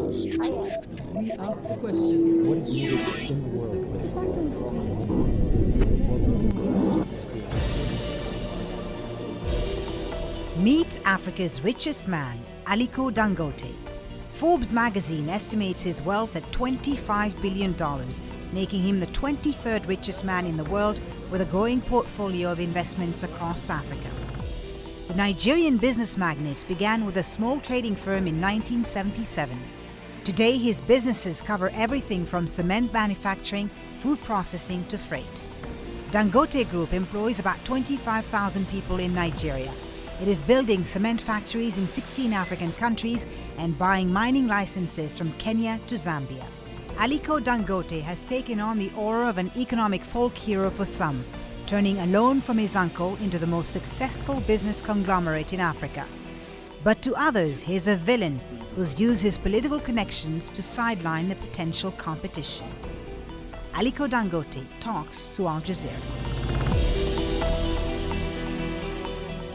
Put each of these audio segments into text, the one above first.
We ask the questions. What is needed in the world? Meet Africa's richest man, Aliko Dangote. Forbes magazine estimates his wealth at $25 billion, making him the 23rd richest man in the world with a growing portfolio of investments across Africa. The Nigerian business magnate began with a small trading firm in 1977. Today, his businesses cover everything from cement manufacturing, food processing to freight. Dangote Group employs about 25,000 people in Nigeria. It is building cement factories in 16 African countries and buying mining licenses from Kenya to Zambia. Aliko Dangote has taken on the aura of an economic folk hero for some, turning a loan from his uncle into the most successful business conglomerate in Africa. But to others, he is a villain who's used his political connections to sideline the potential competition. Aliko Dangote talks to Al Jazeera.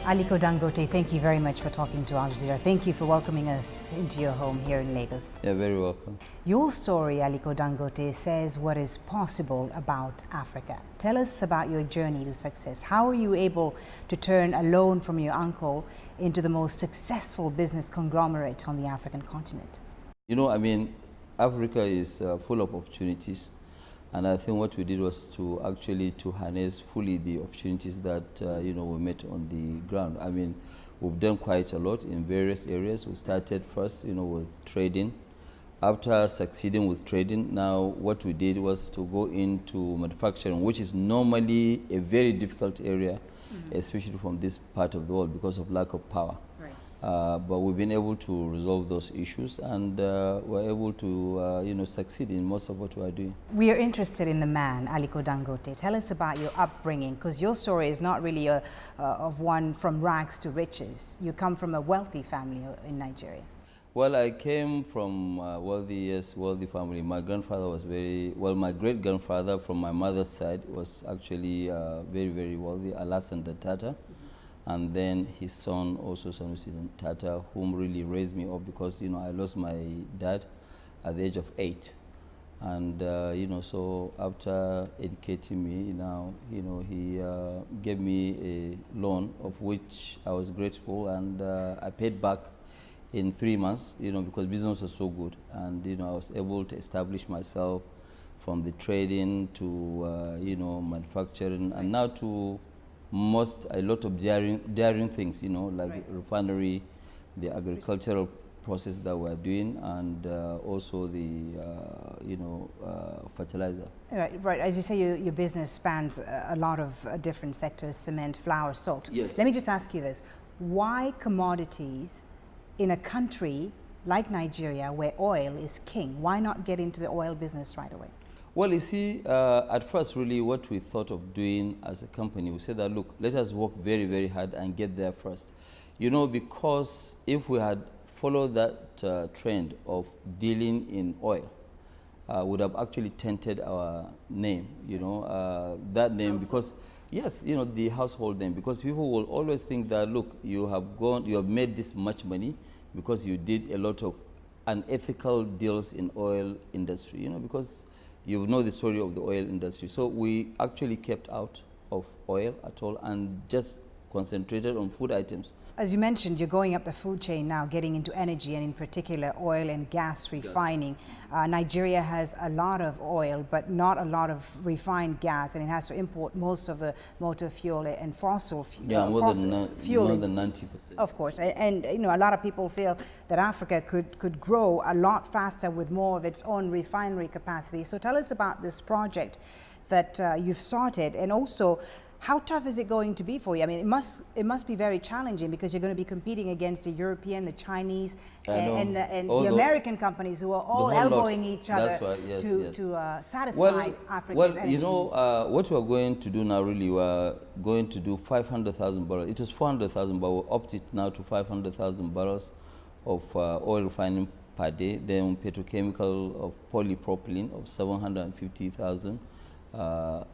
Aliko Dangote, thank you very much for talking to Al Jazeera. Thank you for welcoming us into your home here in Lagos. You're very welcome. Your story, Aliko Dangote, says what is possible about Africa. Tell us about your journey to success. How were you able to turn a loan from your uncle into the most successful business conglomerate on the African continent? You know, I mean, Africa is full of opportunities. And I think what we did was to actually to harness fully the opportunities that, we met on the ground. I mean, we've done quite a lot in various areas. We started first, with trading. After succeeding with trading, now what we did was to go into manufacturing, which is normally a very difficult area, especially from this part of the world because of lack of power. Right. But we've been able to resolve those issues, and we're able to, succeed in most of what we are doing. We are interested in the man, Aliko Dangote. Tell us about your upbringing, because your story is not really of one from rags to riches. You come from a wealthy family in Nigeria. Well, I came from a wealthy family. My grandfather was my great-grandfather from my mother's side was actually very, very wealthy, Alassane Tata. And then his son, also Sanusi Tata, whom really raised me up because, I lost my dad at the age of 8. And, so after educating me, he gave me a loan of which I was grateful, and I paid back in 3 months, because business was so good. And, I was able to establish myself from the trading to, manufacturing, and now to a lot of daring things, like refinery, the agricultural process that we're doing, and also the, fertilizer. Right. As you say, your business spans a lot of different sectors: cement, flour, salt. Yes. Let me just ask you this: why commodities in a country like Nigeria, where oil is king? Why not get into the oil business right away? Well, you see, at first, really, what we thought of doing as a company, we said that, look, let us work very, very hard and get there first. Because if we had followed that trend of dealing in oil, would have actually tainted our name, that name, because, yes, the household name, because people will always think that, look, you have made this much money because you did a lot of unethical deals in oil industry, because you know the story of the oil industry. So we actually kept out of oil at all and just concentrated on food items. As you mentioned, you're going up the food chain now, getting into energy, and in particular oil and gas refining. Nigeria has a lot of oil, but not a lot of refined gas, and it has to import most of the motor fuel and fossil fuel. Yeah, more than 90%. Of course, and a lot of people feel that Africa could grow a lot faster with more of its own refinery capacity. So tell us about this project that you've started, and also, how tough is it going to be for you? I mean, it must be very challenging, because you're going to be competing against the European, the Chinese, and the American companies who are all elbowing each other to satisfy Africa's energy needs. What we're going to do now, really, we're going to do 500,000 barrels. It was 400,000, but we upped it now to 500,000 barrels of oil refining per day. Then petrochemical of polypropylene of 750,000.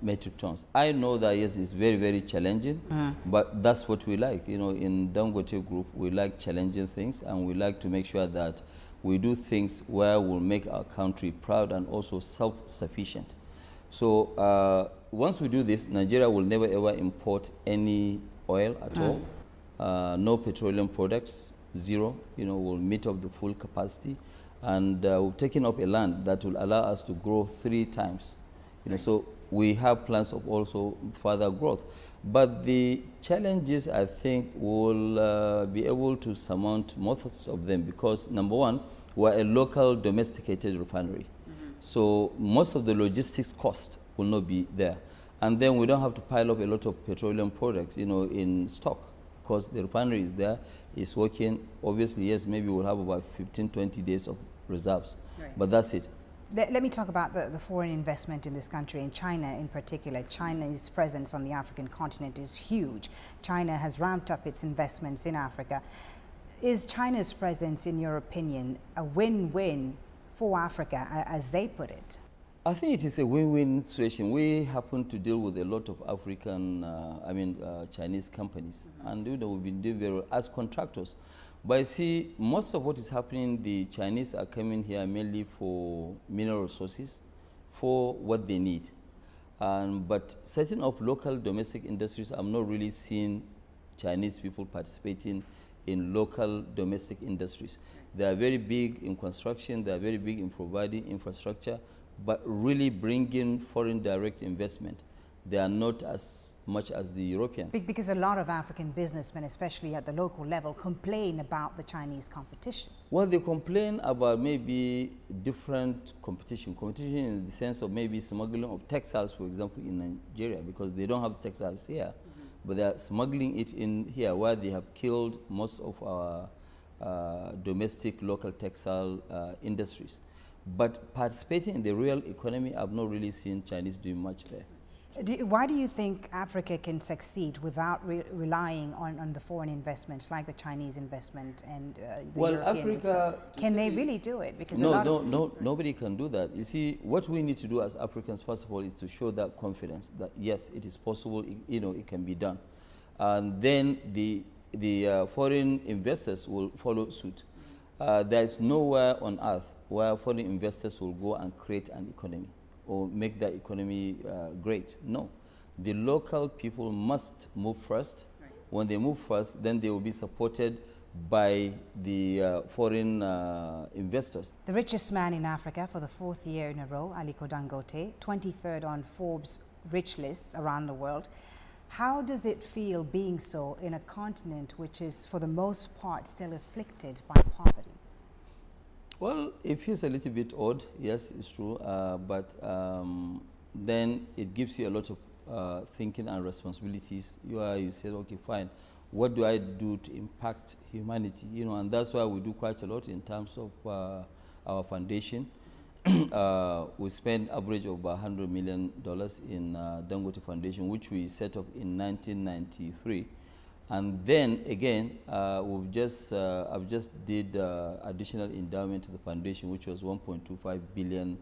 Metric tons. I know that, yes, it's very, very challenging, but that's what we like. In Dangote Group, we like challenging things, and we like to make sure that we do things where we'll make our country proud and also self-sufficient. So once we do this, Nigeria will never ever import any oil at all. No petroleum products, zero. We'll meet up the full capacity, and we've taken up a land that will allow us to grow 3 times. So we have plans of also further growth. But the challenges, I think, will be able to surmount most of them because, number one, we're a local domesticated refinery. So most of the logistics cost will not be there. And then we don't have to pile up a lot of petroleum products, in stock because the refinery is there, it's working. Obviously, yes, maybe we'll have about 15, 20 days of reserves, but that's it. Let me talk about the foreign investment in this country, in China in particular. China's presence on the African continent is huge. China has ramped up its investments in Africa. Is China's presence, in your opinion, a win-win for Africa, as they put it? I think it is a win-win situation. We happen to deal with a lot of African, Chinese companies, and we've been doing very well as contractors. But you see, most of what is happening, the Chinese are coming here mainly for mineral resources, for what they need. But setting up local domestic industries, I'm not really seeing Chinese people participating in local domestic industries. They are very big in construction, they are very big in providing infrastructure, but really bringing foreign direct investment, they are not as much as the Europeans. Because a lot of African businessmen, especially at the local level, complain about the Chinese competition. Well, they complain about maybe different competition. Competition in the sense of maybe smuggling of textiles, for example, in Nigeria, because they don't have textiles here. But they are smuggling it in here, where they have killed most of our domestic local textile industries. But participating in the real economy, I've not really seen Chinese doing much there. Why do you think Africa can succeed without relying on the foreign investments like the Chinese investment and the European? Africa, can they really do it? Because nobody can do that. You see, what we need to do as Africans, first of all, is to show that confidence that yes, it is possible. It can be done, and then the foreign investors will follow suit. There is nowhere on earth where foreign investors will go and create an economy or make that economy great. No. The local people must move first. Right. When they move first, then they will be supported by the foreign investors. The richest man in Africa for the 4th year in a row, Aliko Dangote, 23rd on Forbes' rich list around the world. How does it feel being so in a continent which is, for the most part, still afflicted by poverty? Well, it feels a little bit odd, yes, it's true, but then it gives you a lot of thinking and responsibilities. You say, okay, fine, what do I do to impact humanity? And that's why we do quite a lot in terms of our foundation. We spend average of about $100 million in Dangote Foundation, which we set up in 1993. And then again, I've just did additional endowment to the foundation, which was $1.25 billion.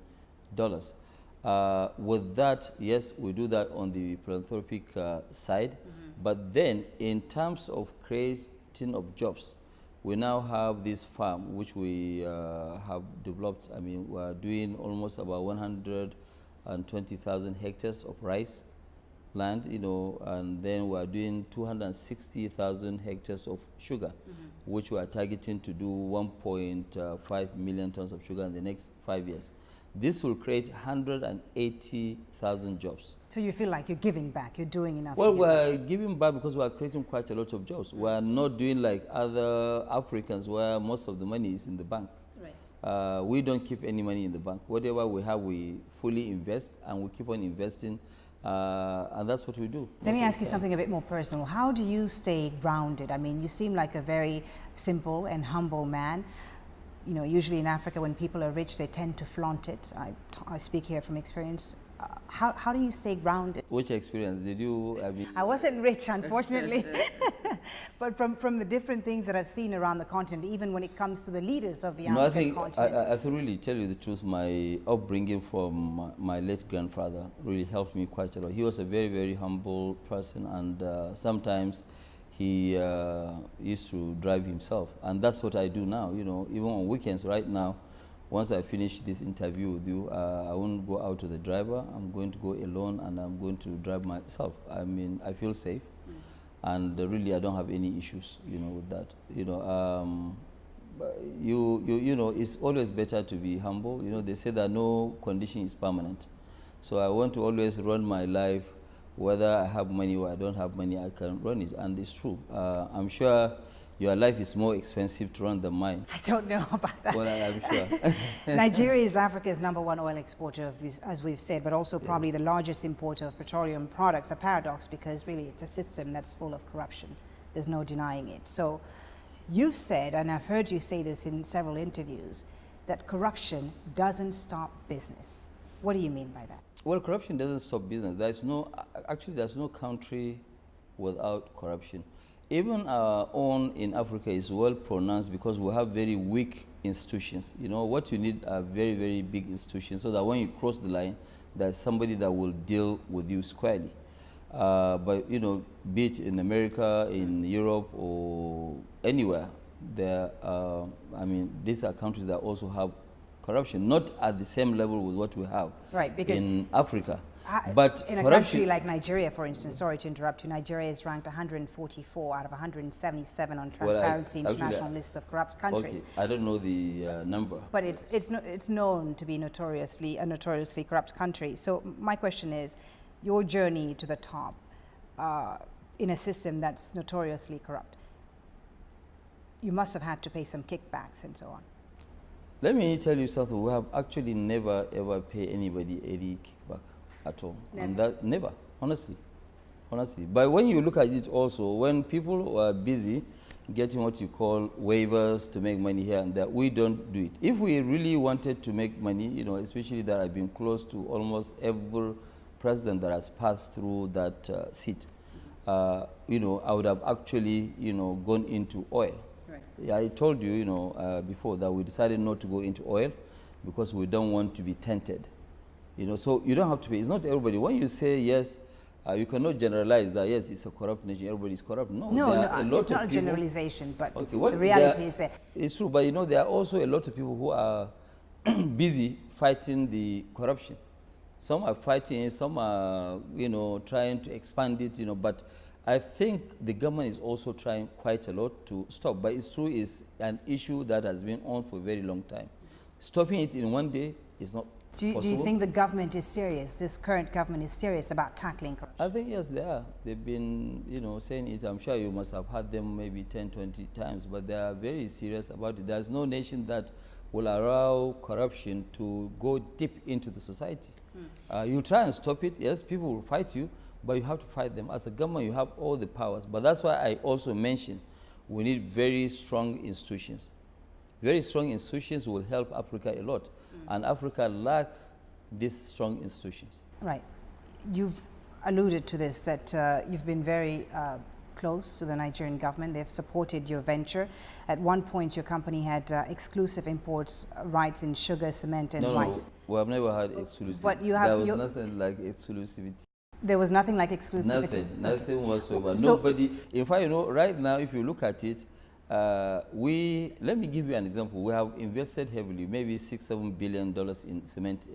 With that, yes, we do that on the philanthropic side. But then, in terms of creating of jobs, we now have this farm which we have developed. I mean, we're doing almost about 120,000 hectares of rice land, and then we're doing 260,000 hectares of sugar, which we are targeting to do 1.5 million tons of sugar in the next 5 years. This will create 180,000 jobs. So you feel like you're giving back, you're doing enough? Well, we're giving back because we're creating quite a lot of jobs. We're not doing like other Africans where most of the money is in the bank. Right. We don't keep any money in the bank. Whatever we have, we fully invest, and we keep on investing. And that's what we do. Let me ask you something a bit more personal. How do you stay grounded? I mean, you seem like a very simple and humble man. Usually in Africa, when people are rich, they tend to flaunt it. I speak here from experience. How do you stay grounded? Which experience did you? I wasn't rich, unfortunately. But from the different things that I've seen around the continent, even when it comes to the leaders of the African continent. I think really tell you the truth, my upbringing from my late grandfather really helped me quite a lot. He was a very, very humble person, and sometimes he used to drive himself, and that's what I do now. You know, even on weekends. Right now, once I finish this interview with you, I won't go out to the driver. I'm going to go alone, and I'm going to drive myself. I mean, I feel safe, and really, I don't have any issues, you know, with that. You know, you know, it's always better to be humble. You know, they say that no condition is permanent, so I want to always run my life. Whether I have money or I don't have money, I can run it, and it's true. I'm sure your life is more expensive to run than mine. I don't know about that. Well, I'm sure. Nigeria is Africa's #1 oil exporter, as we've said, but also probably the largest importer of petroleum products. A paradox, because really it's a system that's full of corruption. There's no denying it. So you've said, and I've heard you say this in several interviews, that corruption doesn't stop business. What do you mean by that? Well, corruption doesn't stop business. There's no country without corruption. Even our own in Africa is well pronounced because we have very weak institutions. You know, what you need are very, very big institutions so that when you cross the line, there's somebody that will deal with you squarely. But, you know, be it in America, in Europe, or anywhere, I mean, these are countries that also have corruption, not at the same level with what we have because in Africa. But in a country like Nigeria, for instance, sorry to interrupt you, Nigeria is ranked 144 out of 177 on Transparency International list of corrupt countries. Okay, I don't know the number. But it's known to be a notoriously corrupt country. So my question is, your journey to the top in a system that's notoriously corrupt, you must have had to pay some kickbacks and so on. Let me tell you something. We have actually never ever paid anybody any kickback at all. Never. And that never, honestly. But when you look at it also, when people are busy getting what you call waivers to make money here and there, we don't do it. If we really wanted to make money, you know, especially that I've been close to almost every president that has passed through that seat, you know, I would have actually, you know, gone into oil. Yeah, I told you, you know, before that we decided not to go into oil because we don't want to be tainted. You know, so you don't have to pay. It's not everybody. When you say yes, you cannot generalize that, yes, it's a corrupt nation, everybody is corrupt. No, it's not a generalization, but okay, the reality is that. It's true, but you know, there are also a lot of people who are busy fighting the corruption. Some are fighting, some are, you know, trying to expand it, you know, but I think the government is also trying quite a lot to stop. But it's true, it's an issue that has been on for a very long time. Stopping it in one day is not possible. Do you think the government is serious, this current government is serious about tackling corruption? I think, yes, they are. They've been, you know, saying it. I'm sure you must have heard them maybe 10, 20 times, but they are very serious about it. There's no nation that will allow corruption to go deep into the society. You try and stop it, yes, people will fight you, but you have to fight them. As a government, you have all the powers. But that's why I also mentioned we need very strong institutions. Very strong institutions will help Africa a lot. And Africa lacks these strong institutions. Right. You've alluded to this, that you've been very close to the Nigerian government. They've supported your venture. At one point, your company had exclusive imports rights in sugar, cement, and rice. No, we have never had exclusivity. But you have, there was nothing like exclusivity. There was nothing like exclusivity? Nothing whatsoever. So nobody, in fact, you know, right now, if you look at it, let me give you an example. We have invested heavily, maybe $6-7 billion in cement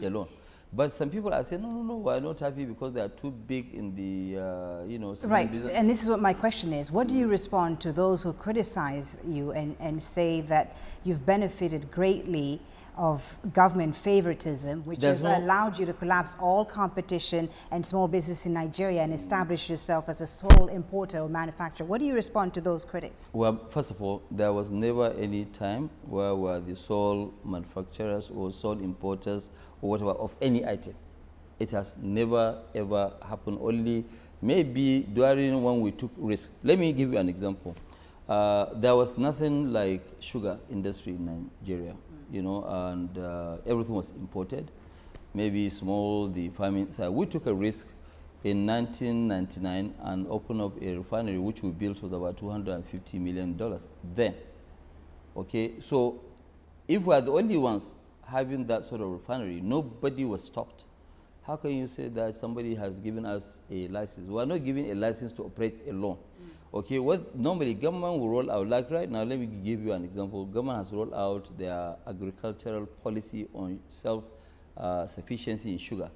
alone. But some people are saying, no, we're not happy because they are too big in the, you know, cement business. And this is what my question is. What do you respond to those who criticize you and say that you've benefited greatly of government favoritism, which has allowed you to collapse all competition and small business in Nigeria and establish yourself as a sole importer or manufacturer? What do you respond to those critics? Well, first of all, there was never any time where we were the sole manufacturers or sole importers or whatever of any item. It has never ever happened, only maybe during when we took risk. Let me give you an example. There was nothing like sugar industry in Nigeria. You know, and everything was imported, maybe small, the farming side. We took a risk in 1999 and opened up a refinery which we built with about $250 million then. Okay, so if we are the only ones having that sort of refinery, nobody was stopped how can you say that somebody has given us a license? We are not giving a license to operate alone. Okay, what normally government will roll out, like right now, let me give you an example. Government has rolled out their agricultural policy on self-sufficiency in sugar.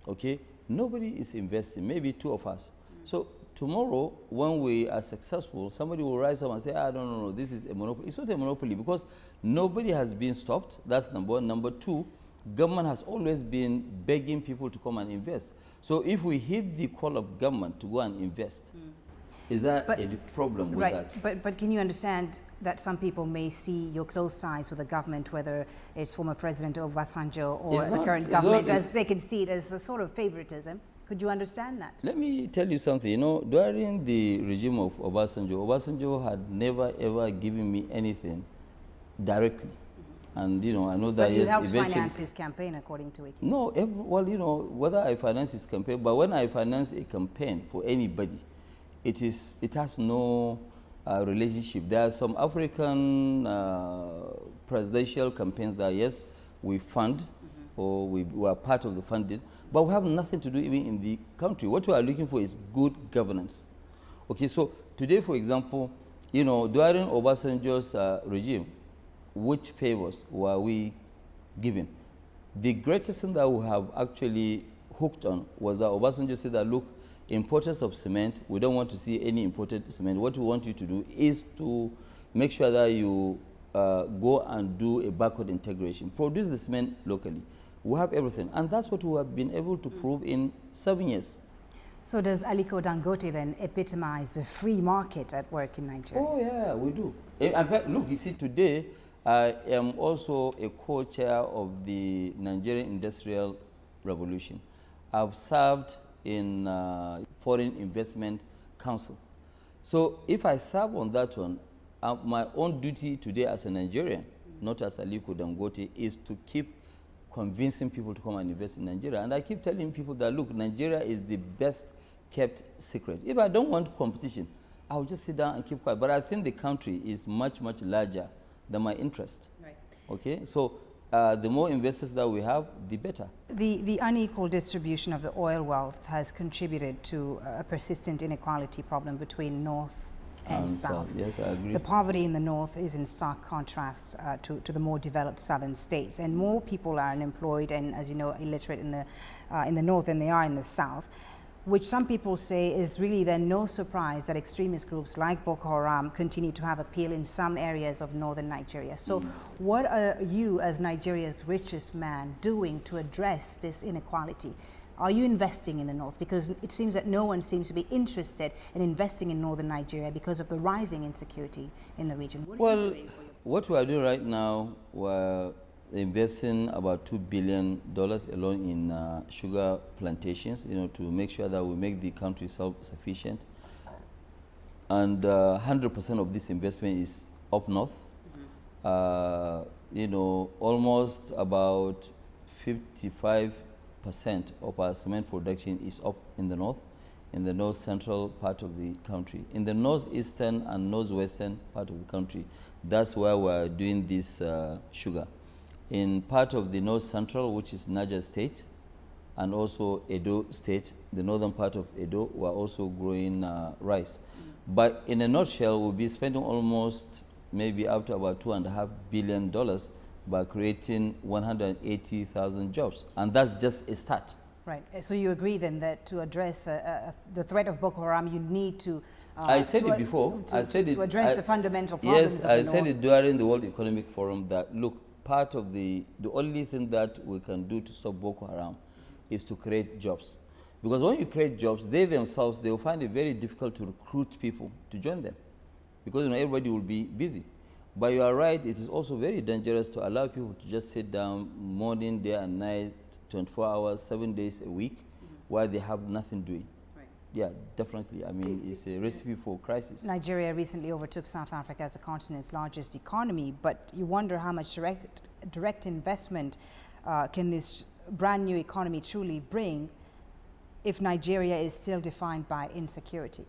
Okay, nobody is investing, maybe two of us. So tomorrow, when we are successful, somebody will rise up and say, I don't know, this is a monopoly. It's not a monopoly because nobody has been stopped. That's number one. Number two, government has always been begging people to come and invest. So if we heed the call of government to go and invest, is that a problem with that? But can you understand that some people may see your close ties with the government, whether it's former President Obasanjo or the current government, as they can see it as a sort of favoritism? Could you understand that? Let me tell you something. You know, during the regime of Obasanjo had never ever given me anything directly. And, you know, I know that you helped finance his campaign, according to it. No, well, you know, whether I finance his campaign, but when I finance a campaign for anybody, it has no relationship. There are some African presidential campaigns that, yes, we fund, or we are part of the funding, but we have nothing to do even in the country. What we are looking for is good governance. Okay, so today, for example, you know, during Obasanjo's regime, which favors were we given? The greatest thing that we have actually hooked on was that Obasanjo said that, look, importers of cement, we don't want to see any imported cement. What we want you to do is to make sure that you go and do a backward integration, produce the cement locally. We have everything, and that's what we have been able to prove in 7 years. So does Aliko Dangote then epitomize the free market at work in Nigeria? Oh yeah, we do. In fact, look, you see, today I am also a co-chair of the Nigerian Industrial Revolution. I've served in Foreign Investment Council. So if I serve on that one, my own duty today as a Nigerian, not as Aliko Dangote, is to keep convincing people to come and invest in Nigeria. And I keep telling people that, look, Nigeria is the best kept secret. If I don't want competition, I'll just sit down and keep quiet. But I think the country is much, much larger than my interest. Right. Okay, so the more investors that we have, the better. The unequal distribution of the oil wealth has contributed to a persistent inequality problem between North and South. Yes, I agree. The poverty in the North is in stark contrast to the more developed southern states, and more people are unemployed and, as you know, illiterate in the North than they are in the South, which some people say is really then no surprise that extremist groups like Boko Haram continue to have appeal in some areas of northern Nigeria. So what are you, as Nigeria's richest man, doing to address this inequality? Are you investing in the North? Because it seems that no one seems to be interested in investing in northern Nigeria because of the rising insecurity in the region. What are you doing for your... What we are doing right now, we're investing about $2 billion alone in sugar plantations, you know, to make sure that we make the country self-sufficient. And 100% of this investment is up north. You know, almost about 55% of our cement production is up in the north central part of the country. In the northeastern and northwestern part of the country, that's where we're doing this sugar. In part of the north central, which is Niger State, and also Edo State, the northern part of Edo, we're also growing rice. But in a nutshell, we'll be spending almost maybe up to about $2.5 billion by creating 180,000 jobs. And that's just a start. Right. So you agree then that to address the threat of Boko Haram, you need to... I said it before. To address the fundamental problems of the Yes, I said it during the World Economic Forum that, look, part of the only thing that we can do to stop Boko Haram is to create jobs. Because when you create jobs, they themselves, they will find it very difficult to recruit people to join them. Because, you know, everybody will be busy. But you are right, it is also very dangerous to allow people to just sit down morning, day and night, 24 hours, 7 days a week, while they have nothing doing. Right. Yeah, definitely. I mean, it's a recipe for crisis. Nigeria recently overtook South Africa as the continent's largest economy, but you wonder how much direct investment can this brand new economy truly bring if Nigeria is still defined by insecurity?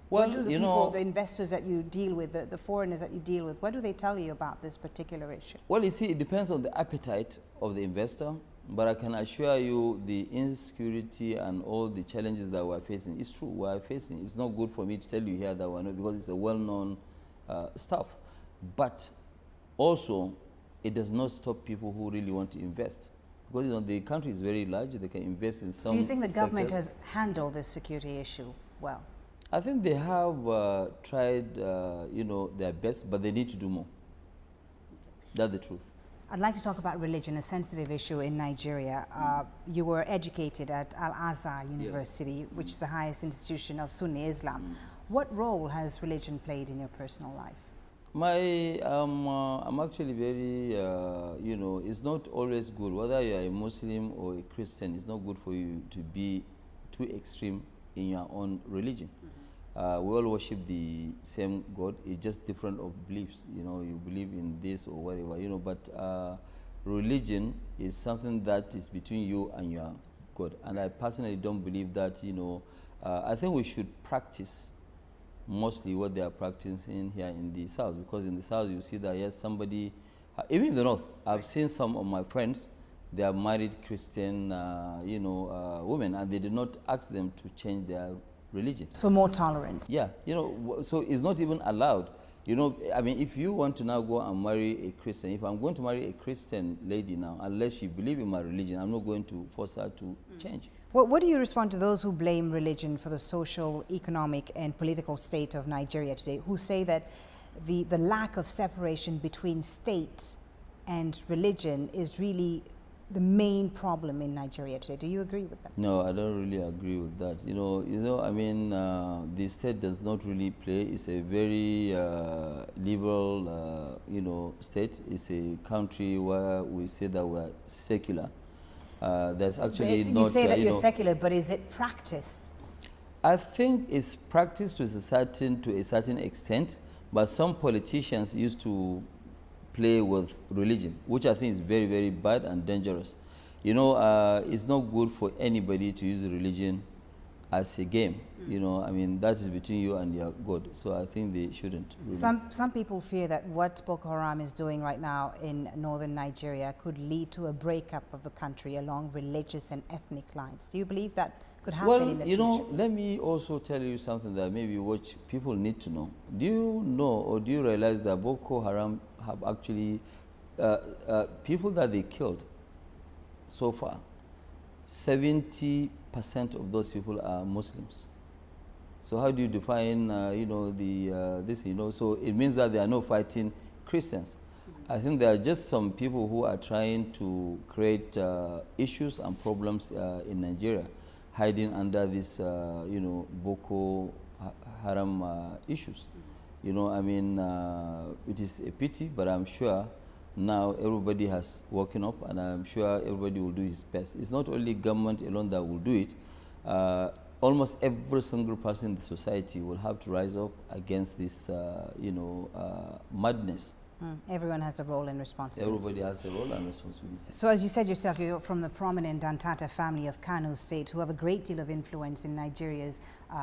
Well, what do the people, the investors that you deal with, the foreigners that you deal with, what do they tell you about this particular issue? Well, you see, it depends on the appetite of the investor But I can assure you the insecurity and all the challenges that we're facing, it's true, we're facing. It's not good for me to tell you here that we're not, because it's a well-known stuff. But also, it does not stop people who really want to invest. Because the country is very large, they can invest in some. Do you think the government sectors. has handled this security issue well? I think they have tried, their best, but they need to do more. That's the truth. I'd like to talk about religion, a sensitive issue in Nigeria. You were educated at Al-Azhar University, which is the highest institution of Sunni Islam. What role has religion played in your personal life? I'm actually very, it's not always good. Whether you're a Muslim or a Christian, it's not good for you to be too extreme in your own religion. We all worship the same God. It's just different of beliefs. You believe in this or whatever. But religion is something that is between you and your God. And I personally don't believe that. I think we should practice mostly what they are practicing here in the South, because in the South you see that yes, somebody, even in the North, I've seen some of my friends. They are married Christian, women, and they did not ask them to change their religion. So more tolerance. Yeah, so it's not even allowed. If you want to now go and marry a Christian, if I'm going to marry a Christian lady now, unless she believes in my religion, I'm not going to force her to change. What do you respond to those who blame religion for the social, economic, and political state of Nigeria today, who say that the lack of separation between state and religion is really the main problem in Nigeria today? Do you agree with that? No, I don't really agree with that. The state does not really play. It's a very liberal, state. It's a country where we say that we're secular. There's actually but not. You say that you're secular, but is it practice? I think it's practiced to a certain extent, but some politicians used to play with religion, which I think is very, very bad and dangerous. It's not good for anybody to use religion as a game. That is between you and your God. So I think they shouldn't. Really. Some people fear that what Boko Haram is doing right now in northern Nigeria could lead to a breakup of the country along religious and ethnic lines. Do you believe that could happen in the future? Let me also tell you something that maybe what people need to know. Do you know or do you realize that Boko Haram have actually, people that they killed so far, 70% of those people are Muslims. So how do you define, this, so it means that they are not fighting Christians. I think there are just some people who are trying to create issues and problems in Nigeria, hiding under this, Boko Haram issues. It is a pity, but I'm sure now everybody has woken up, and I'm sure everybody will do his best. It's not only government alone that will do it. Almost every single person in the society will have to rise up against this, madness. Everyone has a role and responsibility. Everybody has a role and responsibility. So as you said yourself, you're from the prominent Dantata family of Kano State, who have a great deal of influence in Nigeria's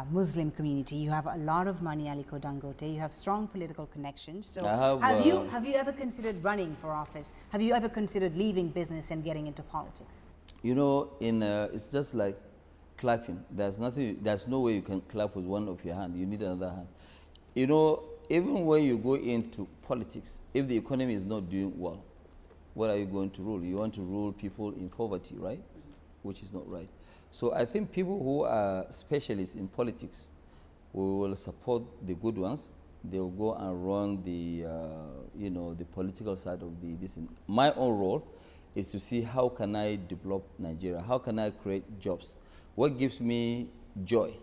Muslim community. You have a lot of money, Aliko Dangote. You have strong political connections. So have you ever considered running for office? Have you ever considered leaving business and getting into politics? It's just like clapping. There's no way you can clap with one of your hands. You need another hand. Even when you go into politics, if the economy is not doing well, what are you going to rule? You want to rule people in poverty, right? Which is not right. So I think people who are specialists in politics, we will support the good ones. They will go and run the, the political side of this. My own role is to see how can I develop Nigeria? How can I create jobs? What gives me joy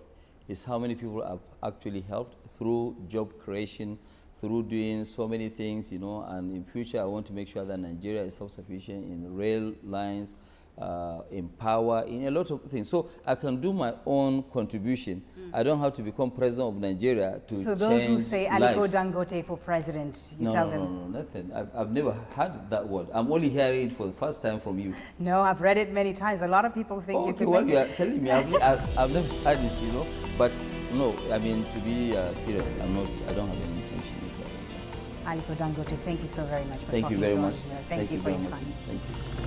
is how many people I've actually helped through job creation, through doing so many things, and in future I want to make sure that Nigeria is self-sufficient in rail lines, in power, in a lot of things. So I can do my own contribution. I don't have to become president of Nigeria to change lives. So those who say Aliko Dangote for president, you tell them? No, nothing. I've never heard that word. I'm only hearing it for the first time from you. No, I've read it many times. A lot of people think you can well, you are telling me. I've never heard it, but no, to be serious, I don't have any intention with that. Aliko Dangote, thank you so very much for talking to us. Thank you for your time. Thank you.